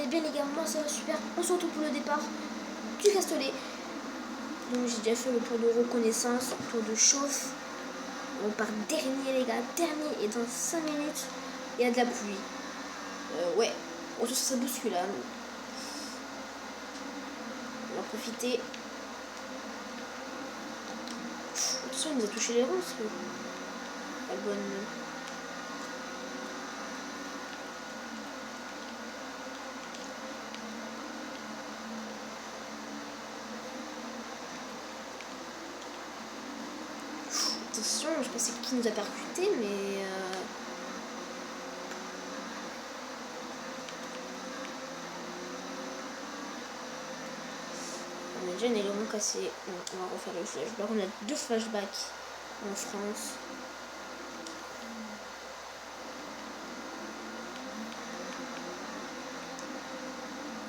bien les gars, moi ça va super. On se retrouve pour le départ du Castellet. Donc j'ai déjà fait le tour de reconnaissance, le tour de chauffe. On part dernier les gars, dernier, et dans 5 minutes, il y a de la pluie. Ouais, on se ça bouscule là. On va profiter. Attention, il nous a touché les ronces. La bonne. Attention, je sais pas c'est qui nous a percuté, mais on a déjà un aileron cassé. On va refaire le flashback. On a 2 flashbacks en France.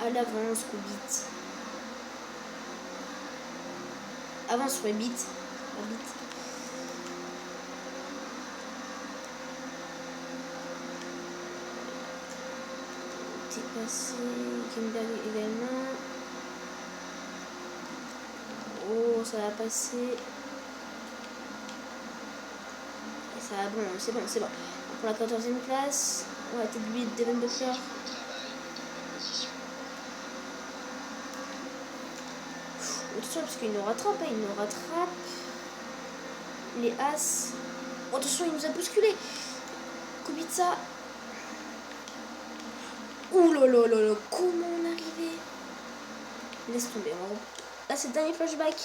À l'avance, Kubit. Avance sur les bits. La bite. C'est passé. Kimberly également. Oh, ça va passer. Et ça va, bon, c'est bon, c'est bon. Pour la 14e place, on va tête 8 d'Evan Butler. Attention, parce qu'il nous rattrape, hein, il nous rattrape. Les As. Oh, attention, il nous a bousculé. Kubica. Ouh là là là là, comment on est arrivé? Laisse tomber. Là, c'est le dernier flashback.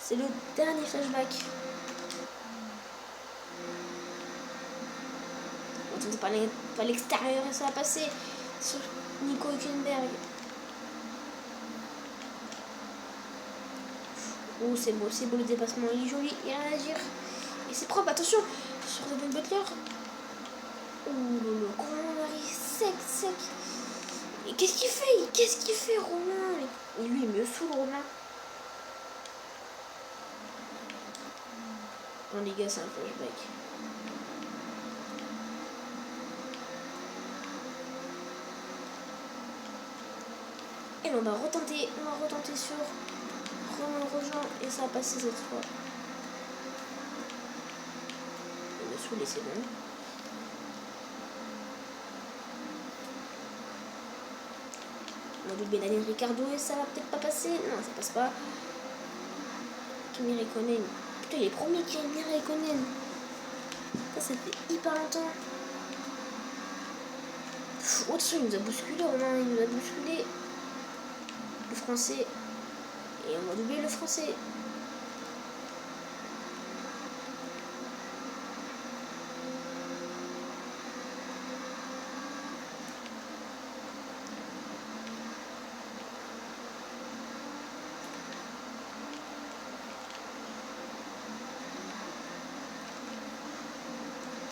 C'est le dernier flashback. On tente par l'extérieur et ça va passer sur Nico Hülkenberg. Oh, c'est beau le dépassement. Il est joli, il n'y a rien à dire. Et c'est propre, attention, sur Evan Butler. Oh là là, comment on arrive sec. Et qu'est-ce qu'il fait, Romain? Et lui, il me saoule, Romain. Non, les gars, c'est un flashback. Et on va retenter sur Romain Grosjean et ça a passé cette fois. Il me saoule et c'est bon. On va doubler Daniel Ricciardo et ça va peut-être pas passer. Non, ça passe pas. Kimi Räikkönen. Putain, il est premier Kimi Räikkönen. Ça fait hyper longtemps. Oh, attention, il nous a bousculé, Romain. Il nous a bousculé. Le français. Et on va doubler le français.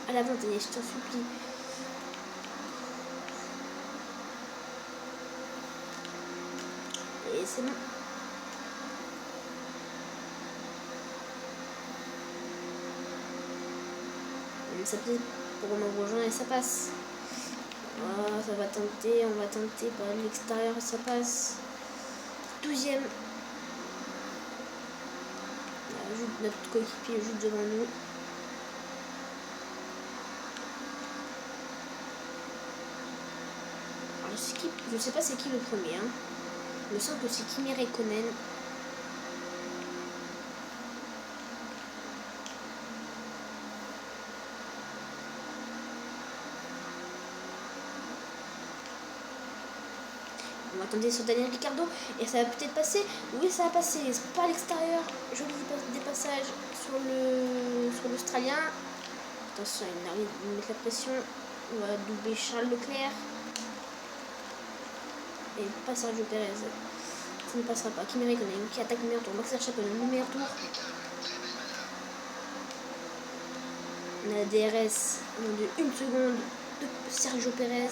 À l'avant, je t'en supplie. Et c'est bon. Ça passe pour Romain Grosjean et ça passe. Oh, ça va tenter, on va tenter par l'extérieur et ça passe. 12e. Notre coéquipier juste devant nous. Alors, je sais pas c'est qui le premier. Hein. Il me semble que c'est Kimi Räikkönen. On va attendre sur Daniel Ricciardo et ça va peut-être passer. Oui, ça va passer. C'est pas à l'extérieur. Joli dépassage sur l'Australien. Attention, il arrive à mettre la pression. On va doubler Charles Leclerc. Et pas Sergio Perez. Ça ne passera pas. Kimi Räikkönen qui attaque le meilleur tour. Max Verstappen le meilleur tour. On a la DRS de 1 seconde de Sergio Perez.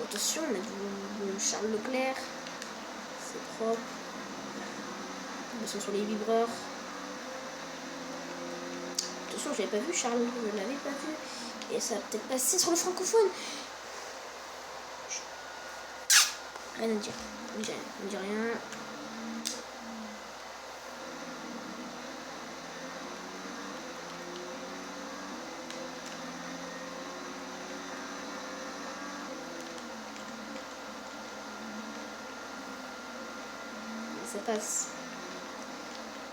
Attention, on a du Charles Leclerc. C'est propre. Ils sont sur les vibreurs. Attention, je l'avais pas vu, Charles. Je ne l'avais pas vu. Et ça va peut-être passer sur le francophone. Rien à dire. On dit rien. Ça passe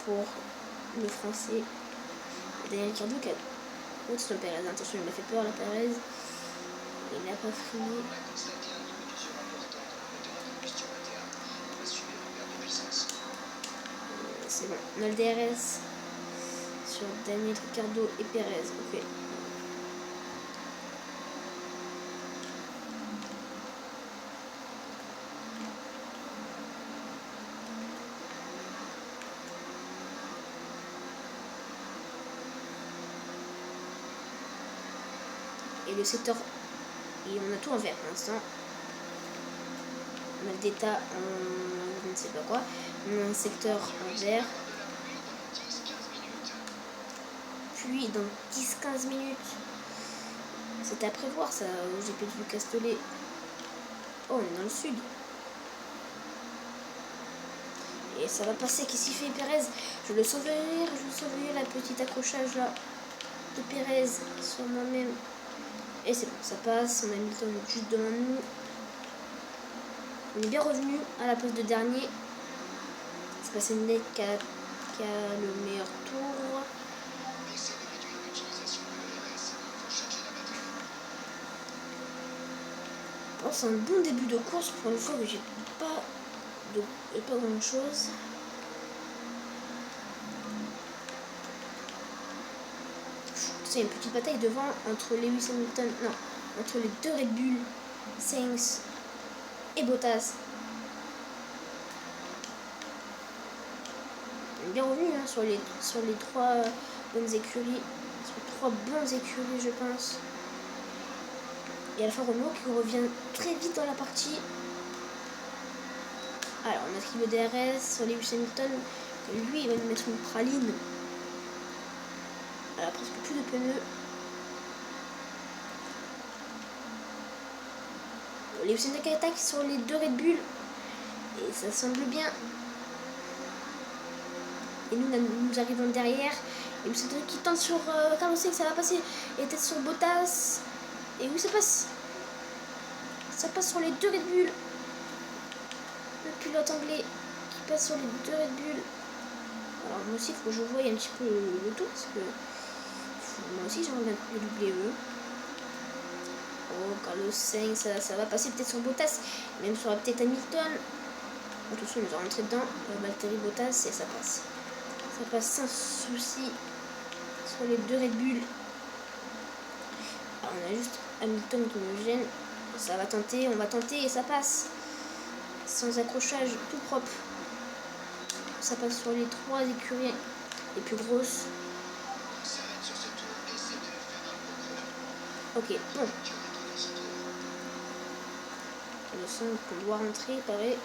pour le français. Daniel Ricciardo qui a contre Perez. Attention, il m'a fait peur la Perez. Il n'a pas freiné. C'est bon. On a le DRS sur Daniel Ricciardo et Perez. Ok. Et le secteur, et on a tout en vert pour l'instant. On a le d'état en je ne sais pas quoi. On a un secteur en vert. Puis dans 10-15 minutes, c'était à prévoir ça au GP du Castellet. Oh, on est dans le sud. Et ça va passer. Qu'est-ce qu'il fait Perez? Je le sauverai la petite accrochage là de Perez sur moi-même. Et c'est bon, ça passe. On a Hamilton juste devant nous. On est bien revenu à la place de dernier. C'est passé une net qui a le meilleur tour. Oh, c'est un bon début de course pour une fois que j'ai pas grand chose. C'est une petite bataille devant entre Lewis Hamilton, non, entre les deux Red Bull, Sainz et Bottas. On est bien revenu hein, sur les trois bonnes écuries, sur trois bonnes écuries je pense. Et Alfa Romeo qui revient très vite dans la partie. Alors on a pris le DRS sur Lewis Hamilton. Lui il va nous mettre une praline. Elle a presque plus de pneus. Lewis Hamilton attaque sur les deux Red Bull. Et ça semble bien. Et nous arrivons derrière. Et Lewis Hamilton qui tente sur Carlos Sainz, ça va passer. Et tête sur Bottas. Et où ça passe? Ça passe sur les deux Red Bull. Le pilote anglais qui passe sur les deux Red Bull. Alors moi aussi il faut que je voie un petit peu le tout parce que moi aussi j'aimerais bien le WE. Oh Carlos Sainz, ça va passer peut-être sur Bottas, même sur peut-être Hamilton. Attention, nous allons rentrer dedans. Valtteri Bottas et ça passe. Ça passe sans souci sur les deux Red Bull. Alors, on a juste Hamilton qui nous gêne. Ça va tenter, on va tenter et ça passe. Sans accrochage, tout propre. Ça passe sur les trois écuries les plus grosses. Ok, bon. Je sens qu'on doit rentrer, pareil.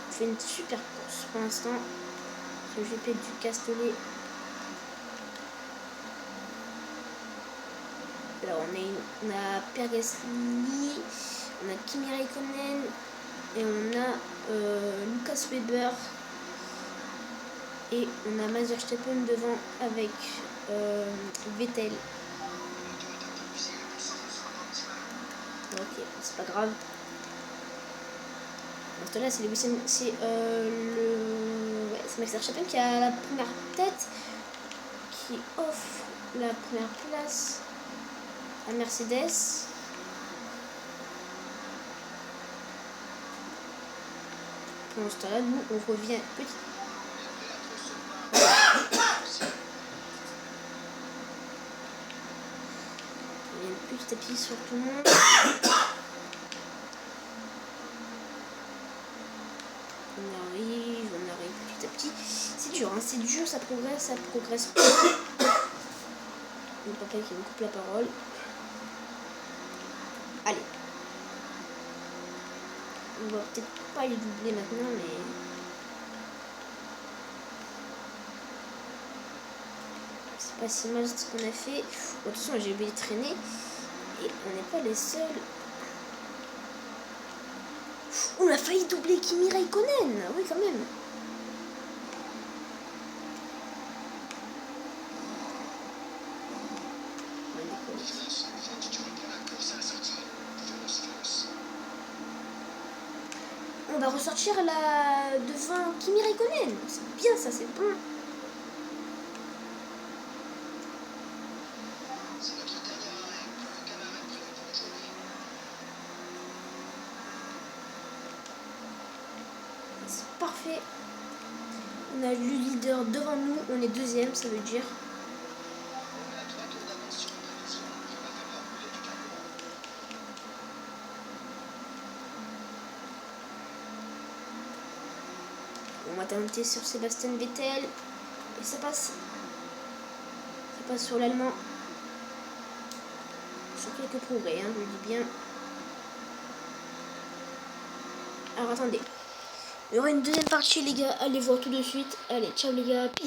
On fait une super course pour l'instant. Le GP du Castellet. Alors on a Pierre Gasly, on a Kimi Raikkonen et on a Lucas Weber et on a Max Verstappen devant avec Vettel. Ok, c'est pas grave. Dans là c'est Max Verstappen qui a la première tête, qui offre la première place à Mercedes. Pendant ce temps-là, nous, on revient petit. Il y a un petit tapis sur tout le monde. On arrive petit à petit. C'est dur, hein, c'est dur, ça progresse pas. Mon papa qui me coupe la parole. Allez. On va peut-être pas les doubler maintenant, mais... pas si mal ce qu'on a fait. Bon, attention, j'ai oublié de traîner. Et on n'est pas les seuls. On a failli doubler Kimi Raikkonen. Oui, quand même. On va ressortir la devant Kimi Raikkonen. C'est bien ça, c'est bon. C'est parfait. On a le leader devant nous. On est deuxième, ça veut dire. On va tenter sur Sébastien Vettel. Et ça passe. Ça passe sur l'allemand. Sur quelques progrès, hein, je le dis bien. Alors attendez. Il y aura une deuxième partie les gars. Allez voir tout de suite. Allez, ciao les gars. Peace.